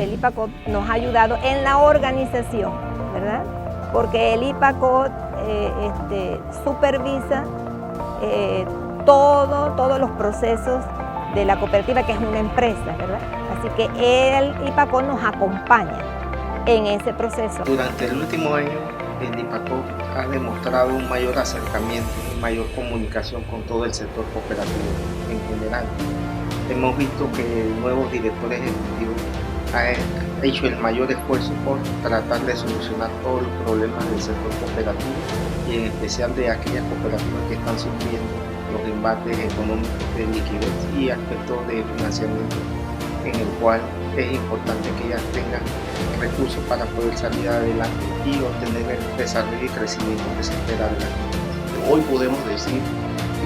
el IPACOT nos ha ayudado en la organización, ¿verdad? Porque el IPACOT supervisa todos los procesos de la cooperativa, que es una empresa, ¿verdad? Así que el IPACOT nos acompaña en ese proceso. Durante el último año, el IPACOT ha demostrado un mayor acercamiento, una mayor comunicación con todo el sector cooperativo en general. Hemos visto que el nuevo director ejecutivo ha hecho el mayor esfuerzo por tratar de solucionar todos los problemas del sector cooperativo y en especial de aquellas cooperativas que están sufriendo los embates económicos de liquidez y aspectos de financiamiento, en el cual es importante que ellas tengan recursos para poder salir adelante y obtener el desarrollo y crecimiento que se espera de la gente. Hoy podemos decir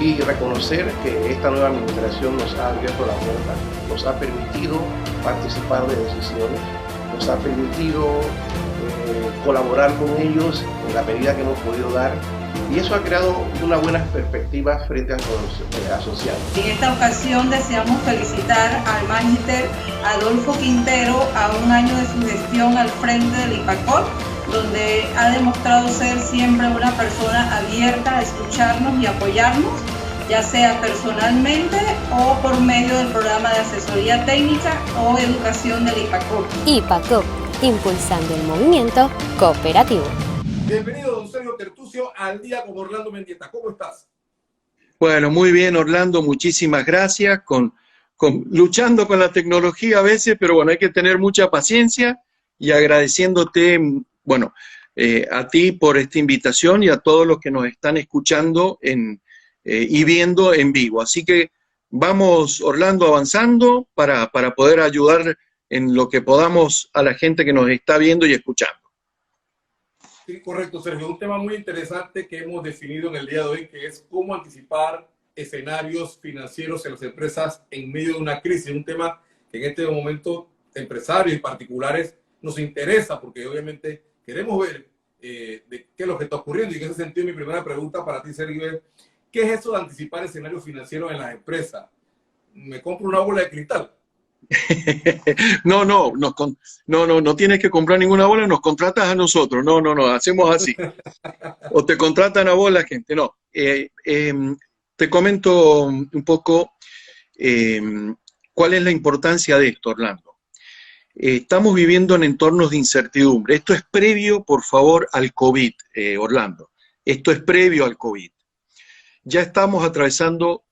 y reconocer que esta nueva administración nos ha abierto la puerta, nos ha permitido participar de decisiones, nos ha permitido colaborar con ellos en la medida que hemos podido dar, y eso ha creado una buena perspectiva frente a los asociados. En esta ocasión deseamos felicitar al Magíster Adolfo Quintero a un año de su gestión al frente del IPACOT, donde ha demostrado ser siempre una persona abierta a escucharnos y apoyarnos, ya sea personalmente o por medio del programa de asesoría técnica o educación del IPACOT. IPACOT, impulsando el movimiento cooperativo. Bienvenido, don Sergio Tertucio, al día con Orlando Mendieta. ¿Cómo estás? Bueno, muy bien, Orlando, muchísimas gracias. Luchando con la tecnología a veces, pero bueno, hay que tener mucha paciencia, y agradeciéndote, bueno, a ti por esta invitación y a todos los que nos están escuchando y viendo en vivo. Así que vamos, Orlando, avanzando para poder ayudar en lo que podamos a la gente que nos está viendo y escuchando. Sí, correcto, Sergio. Un tema muy interesante que hemos definido en el día de hoy, que es cómo anticipar escenarios financieros en las empresas en medio de una crisis. Un tema que en este momento empresarios y particulares nos interesa, porque obviamente queremos ver de qué es lo que está ocurriendo. Y en ese sentido, mi primera pregunta para ti, Sergio, es ¿qué es eso de anticipar escenarios financieros en las empresas? ¿Me compro una bola de cristal? No tienes que comprar ninguna bola, nos contratas a nosotros. No, hacemos así. O te contratan a vos la gente. No. Te comento un poco cuál es la importancia de esto, Orlando. Estamos viviendo en entornos de incertidumbre. Esto es previo, por favor, al COVID, Orlando. Esto es previo al COVID. Ya estamos atravesando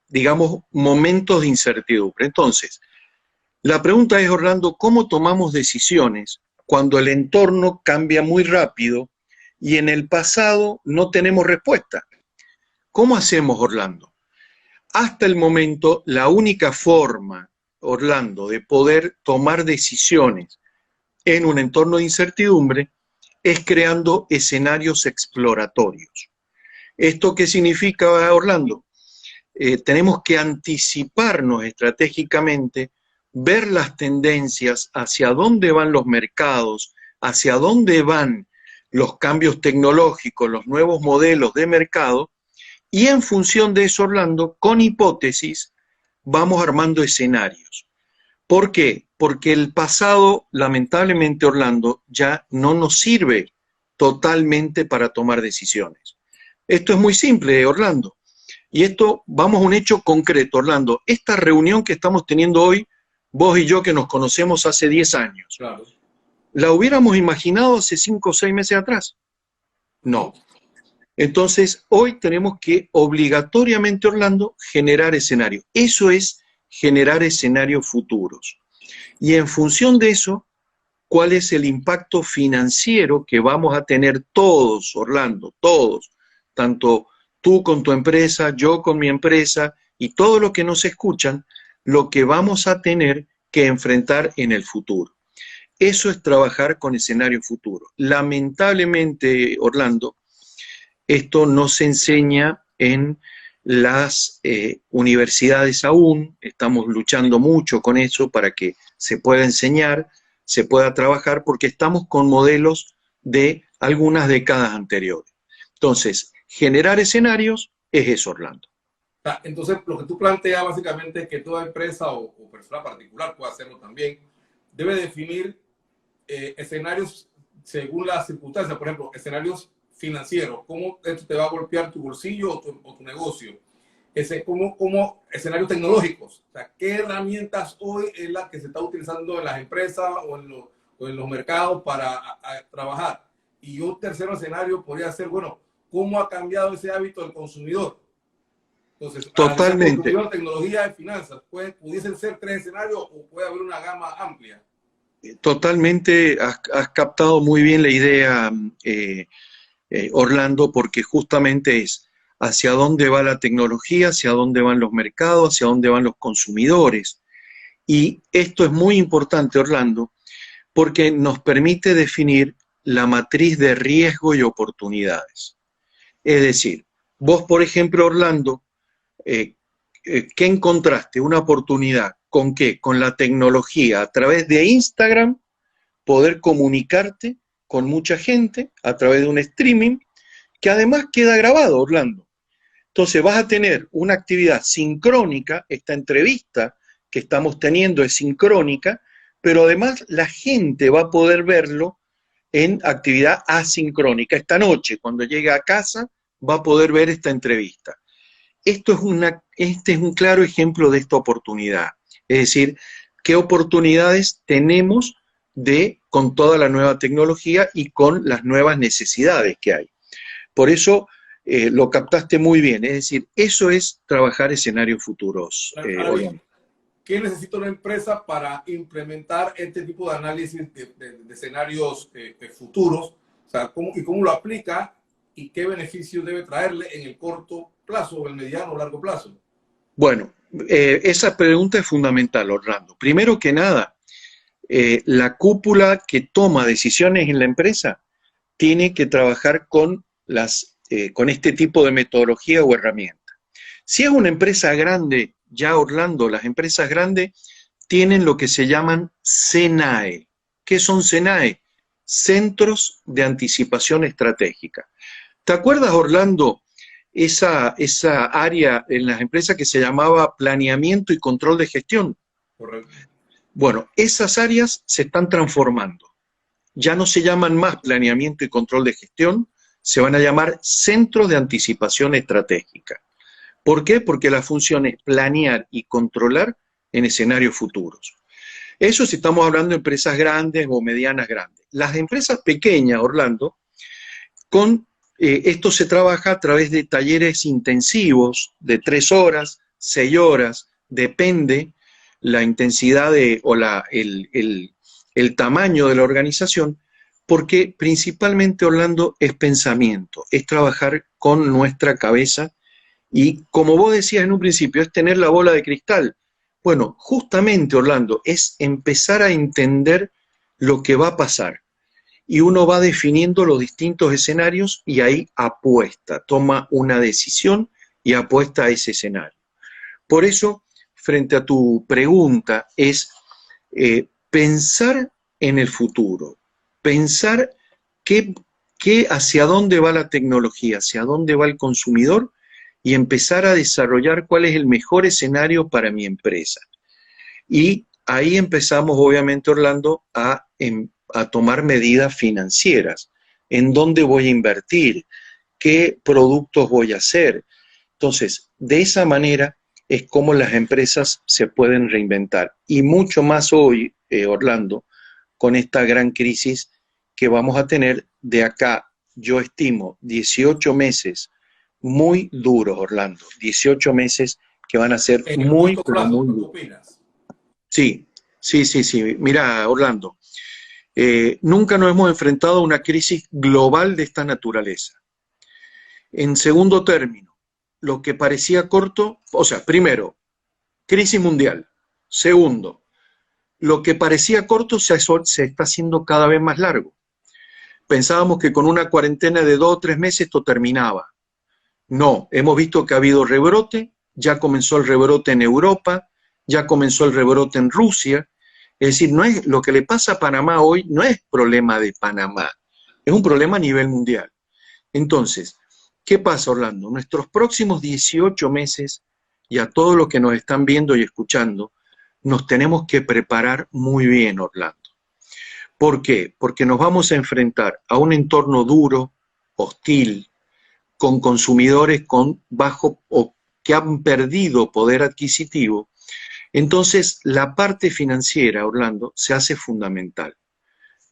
digamos, momentos de incertidumbre. Entonces, la pregunta es, Orlando, ¿cómo tomamos decisiones cuando el entorno cambia muy rápido y en el pasado no tenemos respuesta? ¿Cómo hacemos, Orlando? Hasta el momento, la única forma, Orlando, de poder tomar decisiones en un entorno de incertidumbre es creando escenarios exploratorios. ¿Esto qué significa, Orlando? Tenemos que anticiparnos estratégicamente, ver las tendencias, hacia dónde van los mercados, hacia dónde van los cambios tecnológicos, los nuevos modelos de mercado, y en función de eso, Orlando, con hipótesis, vamos armando escenarios. ¿Por qué? Porque el pasado, lamentablemente, Orlando, ya no nos sirve totalmente para tomar decisiones. Esto es muy simple, Orlando. Y esto, vamos a un hecho concreto, Orlando. Esta reunión que estamos teniendo hoy, vos y yo que nos conocemos hace 10 años, Claro. ¿la hubiéramos imaginado hace 5 o 6 meses atrás? No. Entonces, hoy tenemos que obligatoriamente, Orlando, generar escenarios. Eso es generar escenarios futuros. Y en función de eso, ¿cuál es el impacto financiero que vamos a tener todos, Orlando? Todos, tanto tú con tu empresa, yo con mi empresa y todos los que nos escuchan, lo que vamos a tener que enfrentar en el futuro. Eso es trabajar con escenarios futuros. Lamentablemente, Orlando, esto no se enseña en las universidades aún. Estamos luchando mucho con eso para que se pueda enseñar, se pueda trabajar, porque estamos con modelos de algunas décadas anteriores. Entonces, generar escenarios es eso, Orlando. Entonces, lo que tú planteas básicamente es que toda empresa o persona particular puede hacerlo también, debe definir escenarios según las circunstancias, por ejemplo, escenarios financieros, cómo esto te va a golpear tu bolsillo o tu negocio. Como escenarios tecnológicos, o sea, qué herramientas hoy es la que se está utilizando en las empresas o en los mercados para trabajar. Y un tercer escenario podría ser, bueno, cómo ha cambiado ese hábito del consumidor. Entonces, Totalmente. consumidor, tecnología y finanzas, pudiesen ser 3 escenarios o puede haber una gama amplia. Totalmente, has captado muy bien la idea, Orlando, porque justamente es hacia dónde va la tecnología, hacia dónde van los mercados, hacia dónde van los consumidores. Y esto es muy importante, Orlando, porque nos permite definir la matriz de riesgo y oportunidades. Es decir, vos, por ejemplo, Orlando, ¿qué encontraste? Una oportunidad. ¿Con qué? Con la tecnología, a través de Instagram, poder comunicarte con mucha gente a través de un streaming que además queda grabado, Orlando. Entonces vas a tener una actividad sincrónica, esta entrevista que estamos teniendo es sincrónica, pero además la gente va a poder verlo en actividad asincrónica. Esta noche, cuando llegue a casa, va a poder ver esta entrevista. Este es un claro ejemplo de esta oportunidad. Es decir, qué oportunidades tenemos con toda la nueva tecnología y con las nuevas necesidades que hay. Por eso lo captaste muy bien, es decir, eso es trabajar escenarios futuros. ¿Qué necesita una empresa para implementar este tipo de análisis de escenarios futuros? O sea, ¿cómo lo aplica y qué beneficios debe traerle en el corto plazo, o el mediano o largo plazo? Bueno, esa pregunta es fundamental, Orlando. Primero que nada, la cúpula que toma decisiones en la empresa tiene que trabajar con este tipo de metodología o herramienta. Si es una empresa grande, ya Orlando, las empresas grandes tienen lo que se llaman CENAE. ¿Qué son CENAE? Centros de Anticipación Estratégica. ¿Te acuerdas, Orlando, esa área en las empresas que se llamaba planeamiento y control de gestión? Correcto. Bueno, esas áreas se están transformando. Ya no se llaman más planeamiento y control de gestión, se van a llamar centros de anticipación estratégica. ¿Por qué? Porque la función es planear y controlar en escenarios futuros. Eso si estamos hablando de empresas grandes o medianas grandes. Las empresas pequeñas, Orlando, esto se trabaja a través de talleres intensivos de 3 horas, 6 horas, depende la intensidad el tamaño de la organización, porque principalmente, Orlando, es pensamiento, es trabajar con nuestra cabeza y, como vos decías en un principio, es tener la bola de cristal. Bueno, justamente, Orlando, es empezar a entender lo que va a pasar y uno va definiendo los distintos escenarios y ahí apuesta, toma una decisión y apuesta a ese escenario. Por eso, frente a tu pregunta, es pensar en el futuro, pensar hacia dónde va la tecnología, hacia dónde va el consumidor y empezar a desarrollar cuál es el mejor escenario para mi empresa. Y ahí empezamos, obviamente, Orlando, a tomar medidas financieras. ¿En dónde voy a invertir? ¿Qué productos voy a hacer? Entonces, de esa manera es como las empresas se pueden reinventar. Y mucho más hoy, Orlando, con esta gran crisis que vamos a tener de acá, yo estimo, 18 meses muy duros, Orlando. 18 meses que van a ser muy, pero muy duros. ¿Qué opinas? Sí. Mira, Orlando, nunca nos hemos enfrentado a una crisis global de esta naturaleza. En segundo término, lo que parecía corto, o sea, primero, crisis mundial. Segundo, lo que parecía corto se está haciendo cada vez más largo. Pensábamos que con una cuarentena de 2 o 3 meses esto terminaba. No, hemos visto que ha habido rebrote, ya comenzó el rebrote en Europa, ya comenzó el rebrote en Rusia. Es decir, lo que le pasa a Panamá hoy no es problema de Panamá, es un problema a nivel mundial. Entonces, ¿qué pasa, Orlando? Nuestros próximos 18 meses, y a todos los que nos están viendo y escuchando, nos tenemos que preparar muy bien, Orlando. ¿Por qué? Porque nos vamos a enfrentar a un entorno duro, hostil, con consumidores con bajo o que han perdido poder adquisitivo. Entonces, la parte financiera, Orlando, se hace fundamental.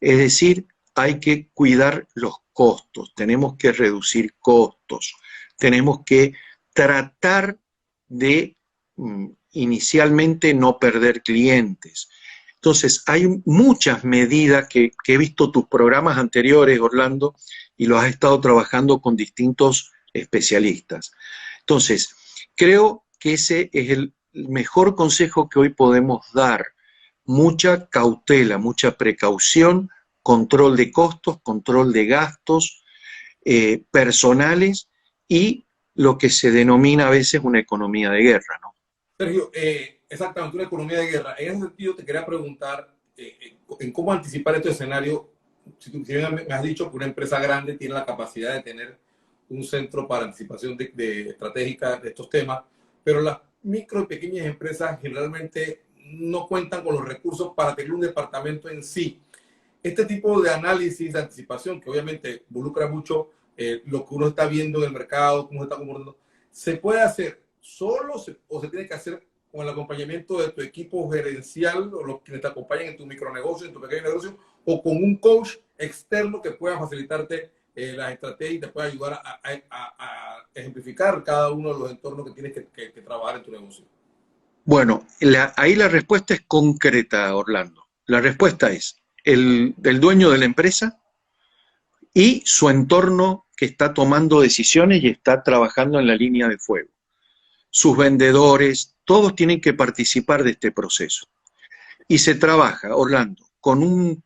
Es decir, hay que cuidar los costos, tenemos que reducir costos, tenemos que tratar de inicialmente no perder clientes. Entonces, hay muchas medidas que he visto tus programas anteriores, Orlando, y los has estado trabajando con distintos especialistas. Entonces, creo que ese es el mejor consejo que hoy podemos dar. Mucha cautela, mucha precaución, control de costos, control de gastos personales y lo que se denomina a veces una economía de guerra, ¿no? Sergio, exactamente, una economía de guerra. En ese sentido, te quería preguntar en cómo anticipar este escenario. Si me has dicho que una empresa grande tiene la capacidad de tener un centro para anticipación estratégica de estos temas, pero las micro y pequeñas empresas generalmente no cuentan con los recursos para tener un departamento en sí. Este tipo de análisis de anticipación, que obviamente involucra mucho lo que uno está viendo en el mercado, cómo se está comportando, ¿se puede hacer solo o se tiene que hacer con el acompañamiento de tu equipo gerencial o los que te acompañan en tu micronegocio, en tu pequeño negocio, o con un coach externo que pueda facilitarte las estrategias y te pueda ayudar a ejemplificar cada uno de los entornos que tienes que trabajar en tu negocio? Bueno, ahí la respuesta es concreta, Orlando. La respuesta es el dueño de la empresa y su entorno que está tomando decisiones y está trabajando en la línea de fuego. Sus vendedores, todos tienen que participar de este proceso. Y se trabaja, Orlando, con un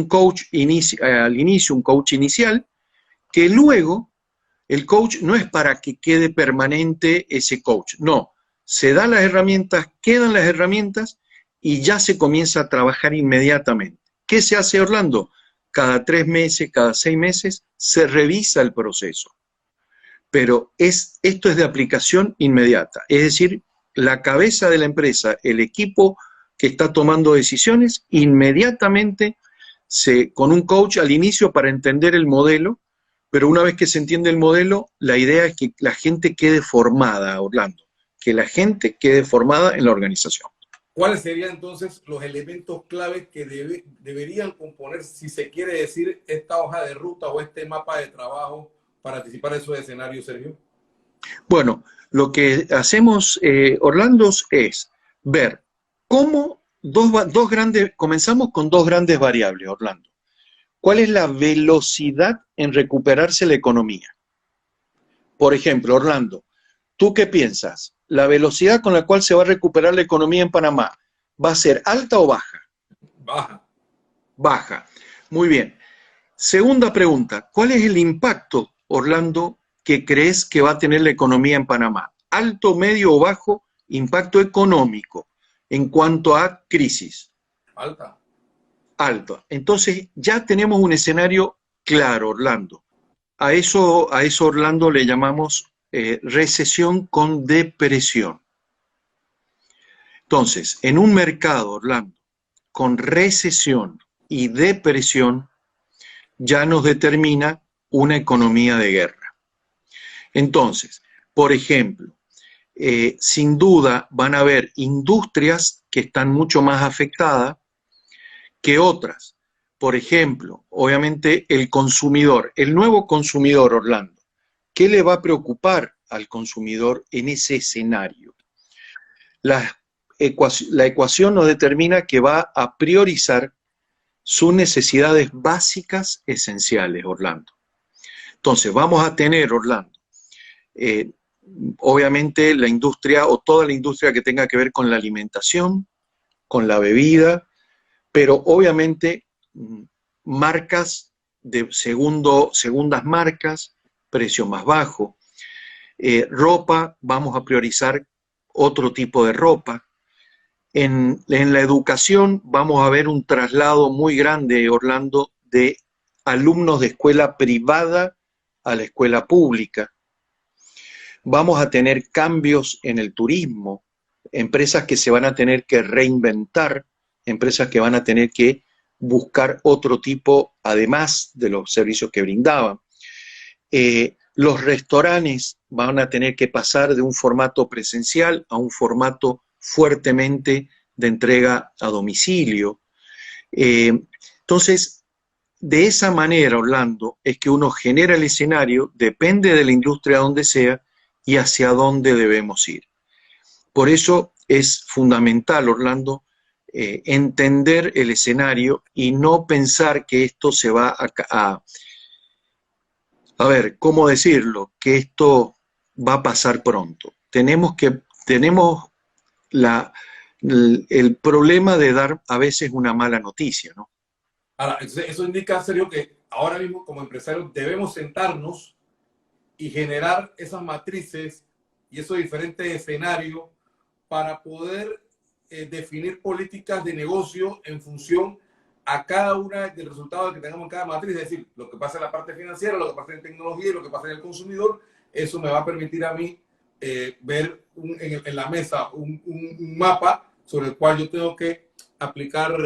coach al inicio, un coach inicial, que luego el coach no es para que quede permanente ese coach, no. Se dan las herramientas, quedan las herramientas y ya se comienza a trabajar inmediatamente. ¿Qué se hace, Orlando? Cada 3 meses, cada 6 meses, se revisa el proceso. Pero esto es de aplicación inmediata. Es decir, la cabeza de la empresa, el equipo que está tomando decisiones, inmediatamente con un coach al inicio para entender el modelo, pero una vez que se entiende el modelo, la idea es que la gente quede formada, Orlando, que la gente quede formada en la organización. ¿Cuáles serían entonces los elementos claves que deberían componer, si se quiere decir, esta hoja de ruta o este mapa de trabajo para anticipar esos escenarios, Sergio? Bueno, lo que hacemos, Orlando, es ver cómo comenzamos con 2 grandes variables, Orlando. ¿Cuál es la velocidad en recuperarse la economía? Por ejemplo, Orlando, ¿tú qué piensas? ¿La velocidad con la cual se va a recuperar la economía en Panamá va a ser alta o baja? Baja. Baja. Muy bien. Segunda pregunta, ¿cuál es el impacto, Orlando, que crees que va a tener la economía en Panamá? ¿Alto, medio o bajo impacto económico en cuanto a crisis? Alta. Alto. Entonces ya tenemos un escenario claro, Orlando. A eso Orlando, le llamamos recesión con depresión. Entonces, en un mercado, Orlando, con recesión y depresión, ya nos determina una economía de guerra. Entonces, por ejemplo, sin duda van a haber industrias que están mucho más afectadas que otras. Por ejemplo, obviamente el consumidor, el nuevo consumidor, Orlando, ¿qué le va a preocupar al consumidor en ese escenario? La ecuación nos determina que va a priorizar sus necesidades básicas esenciales, Orlando. Entonces, vamos a tener, Orlando, obviamente la industria o toda la industria que tenga que ver con la alimentación, con la bebida, pero obviamente marcas de segundas marcas, precio más bajo. Ropa, vamos a priorizar otro tipo de ropa. En la educación vamos a ver un traslado muy grande, Orlando, de alumnos de escuela privada a la escuela pública. Vamos a tener cambios en el turismo, empresas que se van a tener que reinventar, empresas que van a tener que buscar otro tipo, además de los servicios que brindaban. Los restaurantes van a tener que pasar de un formato presencial a un formato fuertemente de entrega a domicilio. Entonces, de esa manera, Orlando, es que uno genera el escenario, depende de la industria donde sea y hacia dónde debemos ir. Por eso es fundamental, Orlando, entender el escenario y no pensar que esto se va a ver, ¿cómo decirlo? Que esto va a pasar pronto. Tenemos el problema de dar a veces una mala noticia, ¿no? Ahora, eso indica, Sergio, que ahora mismo como empresarios debemos sentarnos y generar esas matrices y esos diferentes escenarios para poder definir políticas de negocio en función a cada una del resultado que tengamos en cada matriz, es decir, lo que pasa en la parte financiera, lo que pasa en tecnología y lo que pasa en el consumidor. Eso me va a permitir a mí ver en la mesa un mapa sobre el cual yo tengo que aplicar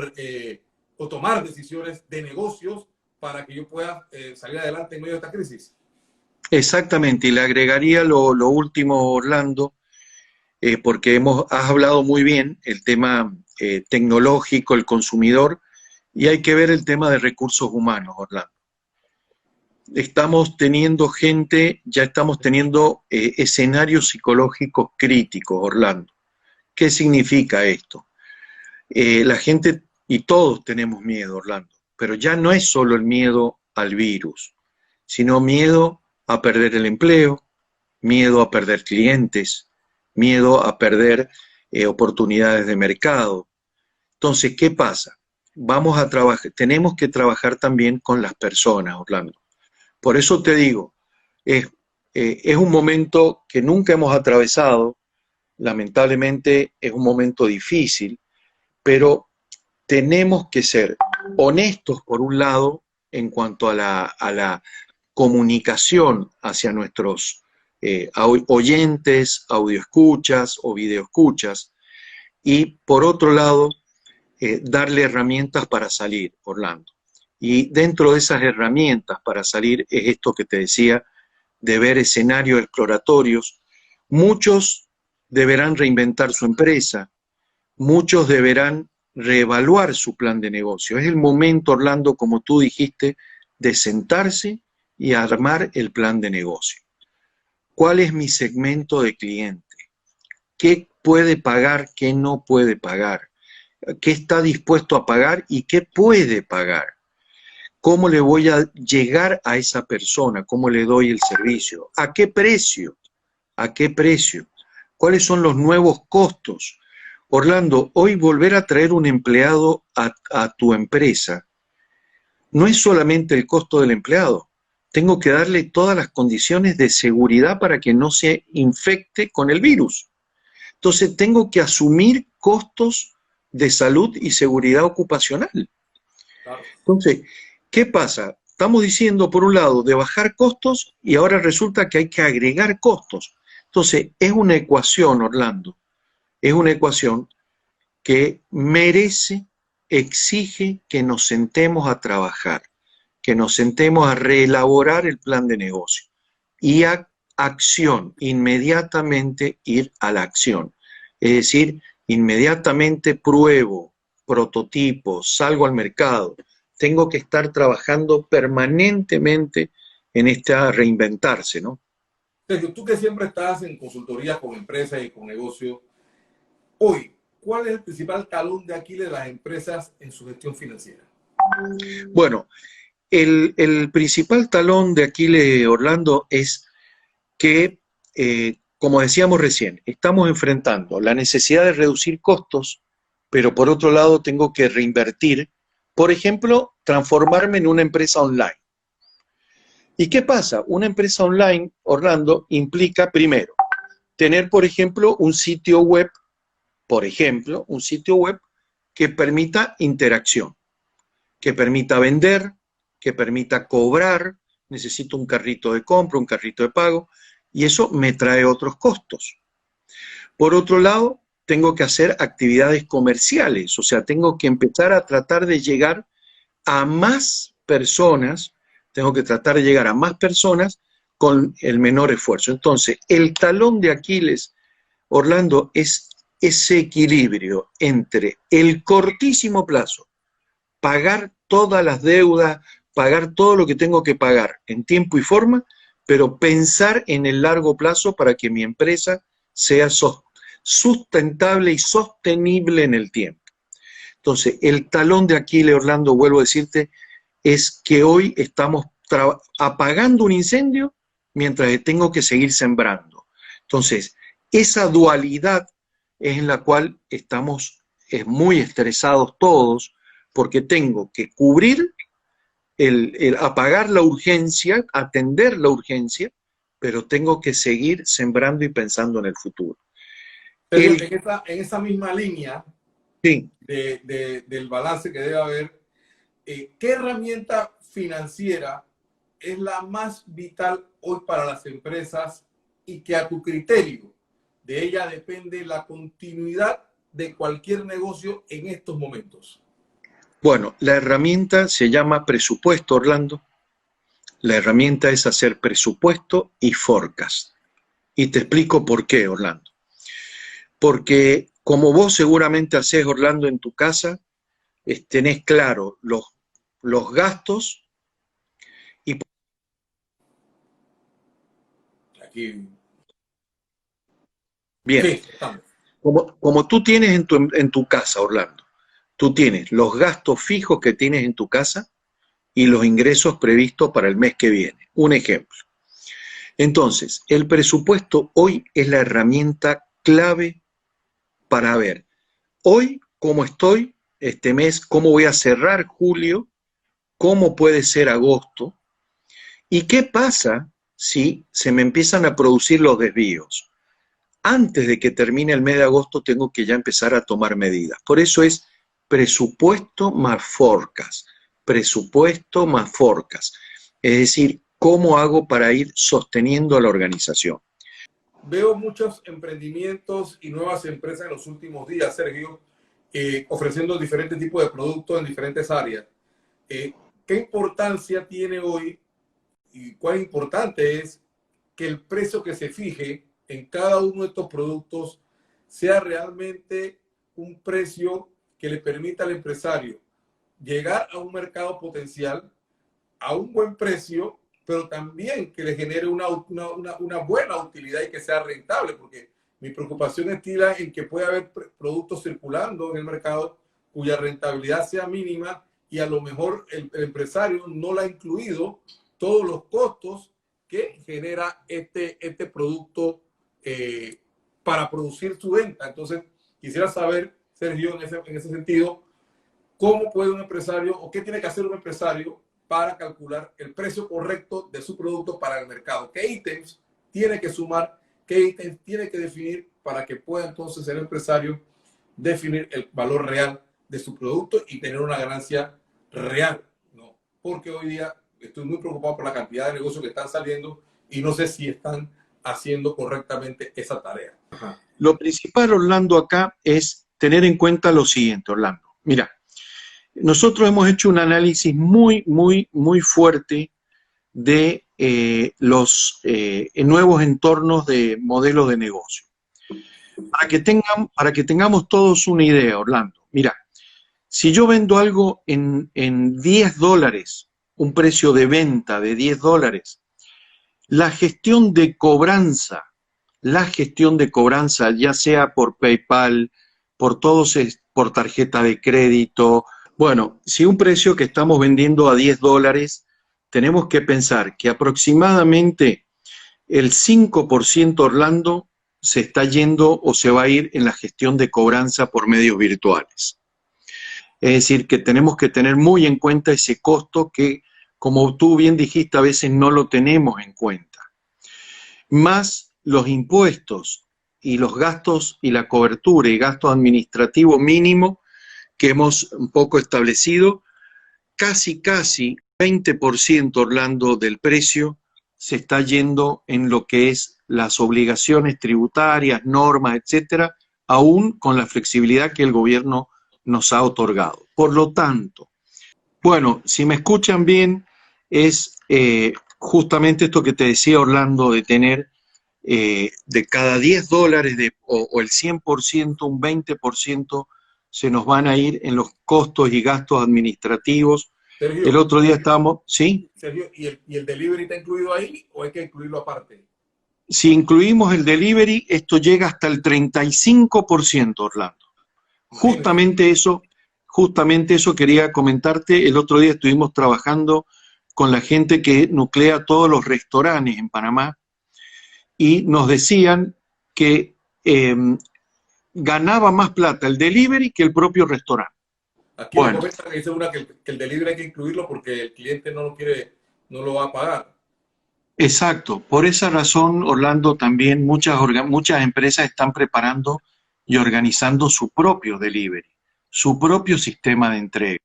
o tomar decisiones de negocios para que yo pueda salir adelante en medio de esta crisis. Exactamente, y le agregaría lo último, Orlando, porque has hablado muy bien el tema tecnológico, el consumidor, y hay que ver el tema de recursos humanos, Orlando. Estamos teniendo ya estamos teniendo escenarios psicológicos críticos, Orlando. ¿Qué significa esto? La gente, y todos tenemos miedo, Orlando, pero ya no es solo el miedo al virus, sino miedo a perder el empleo, miedo a perder clientes, miedo a perder oportunidades de mercado. Entonces, ¿qué pasa? Tenemos que trabajar también con las personas, Orlando. Por eso te digo, es un momento que nunca hemos atravesado, lamentablemente es un momento difícil, pero tenemos que ser honestos por un lado en cuanto a la comunicación hacia nuestros oyentes, audioescuchas o videoescuchas, y por otro lado, darle herramientas para salir, Orlando. Y dentro de esas herramientas para salir es esto que te decía, de ver escenarios exploratorios. Muchos deberán reinventar su empresa, muchos deberán reevaluar su plan de negocio. Es el momento, Orlando, como tú dijiste, de sentarse y armar el plan de negocio. ¿Cuál es mi segmento de cliente? ¿Qué puede pagar, qué no puede pagar? ¿Qué está dispuesto a pagar y qué puede pagar? ¿Cómo le voy a llegar a esa persona? ¿Cómo le doy el servicio? ¿A qué precio? ¿A qué precio? ¿Cuáles son los nuevos costos? Orlando, hoy volver a traer un empleado a tu empresa no es solamente el costo del empleado. Tengo que darle todas las condiciones de seguridad para que no se infecte con el virus. Entonces tengo que asumir costos de salud y seguridad ocupacional. Entonces, ¿qué pasa? Estamos diciendo, por un lado, de bajar costos y ahora resulta que hay que agregar costos. Entonces, es una ecuación, Orlando, es una ecuación que merece, exige que nos sentemos a trabajar, que nos sentemos a reelaborar el plan de negocio y a acción, inmediatamente ir a la acción. Es decir, inmediatamente pruebo, prototipo, salgo al mercado. Tengo que estar trabajando permanentemente en esta reinventarse, ¿no? Sergio, tú que siempre estás en consultoría con empresas y con negocios, hoy, ¿cuál es el principal talón de Aquiles de las empresas en su gestión financiera? Bueno, el principal talón de Aquiles, Orlando, es que, como decíamos recién, estamos enfrentando la necesidad de reducir costos, pero por otro lado tengo que reinvertir, por ejemplo, transformarme en una empresa online. ¿Y qué pasa? Una empresa online, Orlando, implica primero tener, por ejemplo, un sitio web, que permita interacción, que permita vender, que permita cobrar. Necesito un carrito de compra, un carrito de pago, y eso me trae otros costos. Por otro lado, tengo que hacer actividades comerciales, o sea, tengo que empezar a tratar de llegar a más personas, tengo que tratar de llegar a más personas con el menor esfuerzo. Entonces, el talón de Aquiles, Orlando, es ese equilibrio entre el cortísimo plazo, pagar todas las deudas, pagar todo lo que tengo que pagar en tiempo y forma, pero pensar en el largo plazo para que mi empresa sea sustentable y sostenible en el tiempo. Entonces, el talón de Aquiles, Orlando, vuelvo a decirte, es que hoy estamos apagando un incendio mientras tengo que seguir sembrando. Entonces, esa dualidad es en la cual estamos muy estresados todos, porque tengo que cubrir, apagar la urgencia, atender la urgencia, pero tengo que seguir sembrando y pensando en el futuro. Pero en esa misma línea, sí, del balance que debe haber, ¿qué herramienta financiera es la más vital hoy para las empresas y que a tu criterio de ella depende la continuidad de cualquier negocio en estos momentos? Bueno, la herramienta se llama presupuesto, Orlando. La herramienta es hacer presupuesto y forecast. Y te explico por qué, Orlando. Porque como vos seguramente hacés, Orlando, en tu casa, tenés claro los gastos y... Aquí. Bien, Sí, como tú tienes en tu casa, Orlando, tú tienes los gastos fijos que tienes en tu casa y los ingresos previstos para el mes que viene. Un ejemplo. Entonces, el presupuesto hoy es la herramienta clave para ver hoy cómo estoy este mes, cómo voy a cerrar julio, cómo puede ser agosto y qué pasa si se me empiezan a producir los desvíos. Antes de que termine el mes de agosto tengo que ya empezar a tomar medidas. Por eso es presupuesto más forecast, presupuesto más forecast. Es decir, ¿cómo hago para ir sosteniendo a la organización? Veo muchos emprendimientos y nuevas empresas en los últimos días, Sergio, ofreciendo diferentes tipos de productos en diferentes áreas. ¿Qué importancia tiene hoy y cuán importante es que el precio que se fije en cada uno de estos productos sea realmente un precio que le permita al empresario llegar a un mercado potencial a un buen precio, pero también que le genere una buena utilidad y que sea rentable? Porque mi preocupación está en que pueda haber productos circulando en el mercado cuya rentabilidad sea mínima y a lo mejor el empresario no le ha incluido todos los costos que genera este producto para producir su venta. Entonces, quisiera saber, Sergio, en ese sentido, ¿cómo puede un empresario o qué tiene que hacer un empresario para calcular el precio correcto de su producto para el mercado? ¿Qué ítems tiene que sumar? ¿Qué ítems tiene que definir para que pueda entonces el empresario definir el valor real de su producto y tener una ganancia real? ¿No? Porque hoy día estoy muy preocupado por la cantidad de negocios que están saliendo y no sé si están haciendo correctamente esa tarea. Ajá. Lo principal, Orlando, acá es tener en cuenta lo siguiente, Orlando. Mira, nosotros hemos hecho un análisis muy fuerte de los nuevos entornos de modelos de negocio. Para que tengamos todos una idea, Orlando. Mira, si yo vendo algo en $10, un precio de venta de $10, la gestión de cobranza, ya sea por PayPal, por tarjeta de crédito. Bueno, si un precio que estamos vendiendo a $10, tenemos que pensar que aproximadamente el 5%, Orlando, se está yendo o se va a ir en la gestión de cobranza por medios virtuales. Es decir, que tenemos que tener muy en cuenta ese costo que, como tú bien dijiste, a veces no lo tenemos en cuenta. Más los impuestos y los gastos y la cobertura y gastos administrativos mínimos que hemos un poco establecido, casi 20%, Orlando, del precio se está yendo en lo que es las obligaciones tributarias, normas, etcétera, aún con la flexibilidad que el gobierno nos ha otorgado. Por lo tanto, bueno, si me escuchan bien, es justamente esto que te decía, Orlando, de tener de cada $10 o el 100%, un 20% se nos van a ir en los costos y gastos administrativos. Sergio, El otro día estábamos, ¿sí? Sergio, ¿y el delivery está incluido ahí o hay que incluirlo aparte? Si incluimos el delivery, esto llega hasta el 35%, Orlando. Justamente eso quería comentarte. El otro día estuvimos trabajando con la gente que nuclea todos los restaurantes en Panamá y nos decían que ganaba más plata el delivery que el propio restaurante. Aquí me comentan que dice una que el delivery hay que incluirlo porque el cliente no lo quiere, no lo va a pagar. Exacto. Por esa razón, Orlando, también muchas empresas están preparando y organizando su propio delivery, su propio sistema de entrega.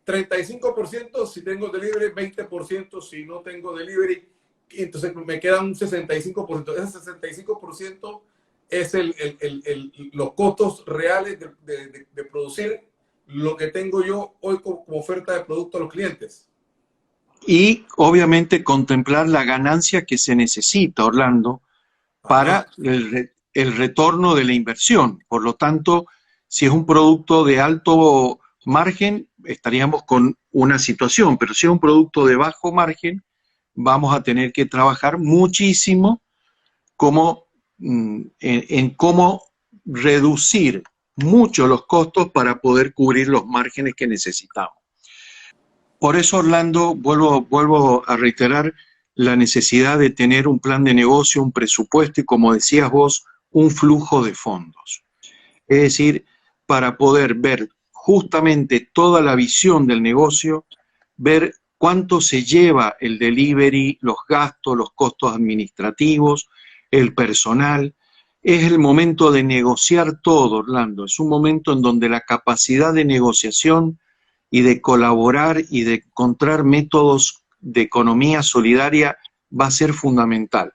35% si tengo delivery, 20% si no tengo delivery, entonces me queda un 65%. Ese 65% es los costos reales de producir lo que tengo yo hoy como oferta de producto a los clientes. Y obviamente contemplar la ganancia que se necesita, Orlando, para el retorno de la inversión. Por lo tanto, si es un producto de alto margen, estaríamos con una situación, pero si es un producto de bajo margen, vamos a tener que trabajar muchísimo en cómo reducir mucho los costos para poder cubrir los márgenes que necesitamos. Por eso, Orlando, vuelvo a reiterar la necesidad de tener un plan de negocio, un presupuesto y, como decías vos, un flujo de fondos. Es decir, para poder ver justamente toda la visión del negocio, ver cuánto se lleva el delivery, los gastos, los costos administrativos, el personal. Es el momento de negociar todo, Orlando. Es un momento en donde la capacidad de negociación y de colaborar y de encontrar métodos de economía solidaria va a ser fundamental.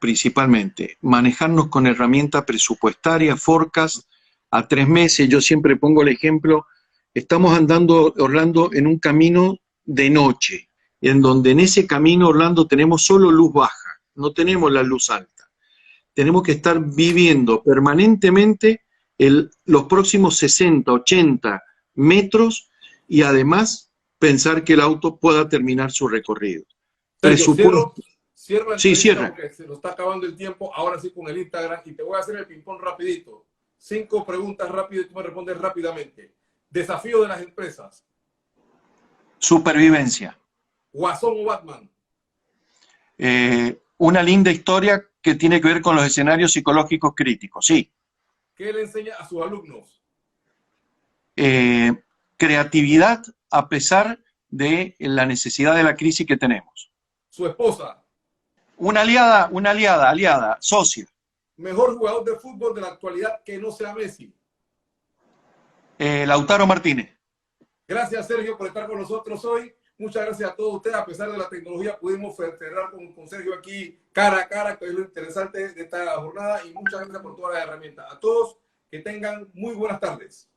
Principalmente, manejarnos con herramienta presupuestaria, forecast, a 3 meses. Yo siempre pongo el ejemplo, estamos andando, Orlando, en un camino de noche, en donde en ese camino, Orlando, tenemos solo luz baja, no tenemos la luz alta. Tenemos que estar viviendo permanentemente los próximos 60, 80 metros y además pensar que el auto pueda terminar su recorrido. Sergio, cierra sí, cierra. Porque se nos está acabando el tiempo, ahora sí con el Instagram, y te voy a hacer el ping-pong rapidito. 5 preguntas rápidas y tú me respondes rápidamente. Desafío de las empresas. Supervivencia. Guasón o Batman. Una linda historia que tiene que ver con los escenarios psicológicos críticos, sí. ¿Qué le enseña a sus alumnos? Creatividad a pesar de la necesidad de la crisis que tenemos. Su esposa. Una aliada, socia. Mejor jugador de fútbol de la actualidad que no sea Messi. Lautaro Martínez. Gracias, Sergio, por estar con nosotros hoy. Muchas gracias a todos ustedes. A pesar de la tecnología, pudimos cerrar con Sergio aquí cara a cara, que es lo interesante de esta jornada. Y muchas gracias por todas las herramientas. A todos, que tengan muy buenas tardes.